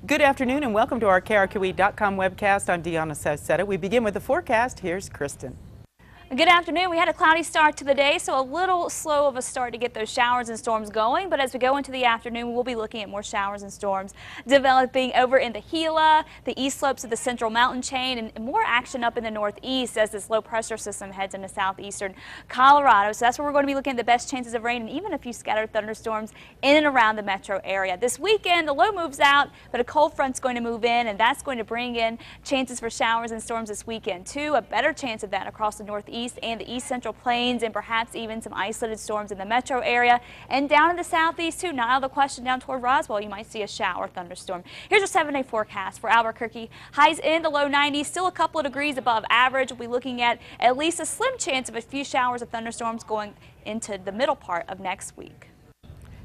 Good afternoon and welcome to our KRQE.com webcast. I'm Deanna Sauceda. We begin with the forecast. Here's Kristen. Good afternoon. We had a cloudy start to the day, so a little slow of a start to get those showers and storms going. But as we go into the afternoon, we'll be looking at more showers and storms developing over in the Gila, the east slopes of the central mountain chain, and more action up in the northeast as this low pressure system heads into southeastern Colorado. So that's where we're going to be looking at the best chances of rain and even a few scattered thunderstorms in and around the metro area. This weekend, the low moves out, but a cold front's going to move in, and that's going to bring in chances for showers and storms this weekend, too. A better chance of that across the northeast and the east central plains, and perhaps even some isolated storms in the metro area and down in the southeast too. Not out of the question down toward Roswell, you might see a shower thunderstorm. Here's your 7-day forecast for Albuquerque. Highs in the low 90s, still a couple of degrees above average. We'll be looking at least a slim chance of a few showers of thunderstorms going into the middle part of next week.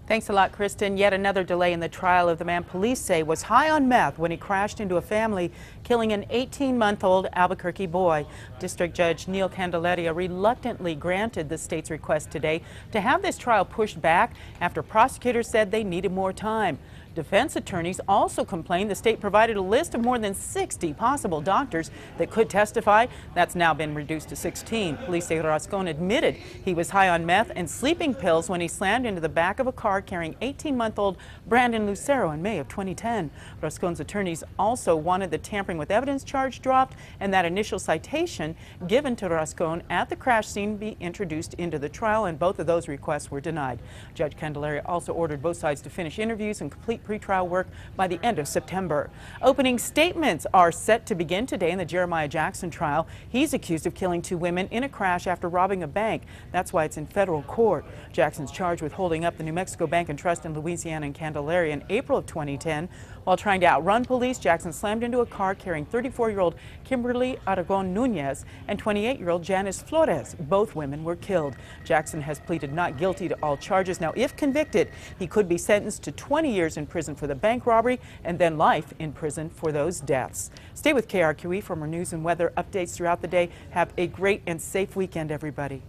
Thanks a lot, Kristen. Yet another delay in the trial of the man police say was high on meth when he crashed into a family, killing an 18-month-old Albuquerque boy. District Judge Neil Candelaria reluctantly granted the state's request today to have this trial pushed back after prosecutors said they needed more time. Defense attorneys also complained the state provided a list of more than 60 possible doctors that could testify. That's now been reduced to 16. Police say Rascon admitted he was high on meth and sleeping pills when he slammed into the back of a car carrying 18-month-old Brandon Lucero in May of 2010. Rascon's attorneys also wanted the tampering with evidence charge dropped and that initial citation given to Rascon at the crash scene be introduced into the trial, and both of those requests were denied. Judge Candelaria also ordered both sides to finish interviews and complete pretrial work by the end of September. Opening statements are set to begin today in the Jeremiah Jackson trial. He's accused of killing 2 women in a crash after robbing a bank. That's why it's in federal court. Jackson's charged with holding up the New Mexico Bank and Trust in Louisiana and Candelaria in April of 2010. While trying to outrun police, Jackson slammed into a car carrying 34-year-old Kimberly Aragon Nunez and 28-year-old Janice Flores. Both women were killed. Jackson has pleaded not guilty to all charges. Now, if convicted, he could be sentenced to 20 years in prison for the bank robbery and then life in prison for those deaths. Stay with KRQE for more news and weather updates throughout the day. Have a great and safe weekend, everybody.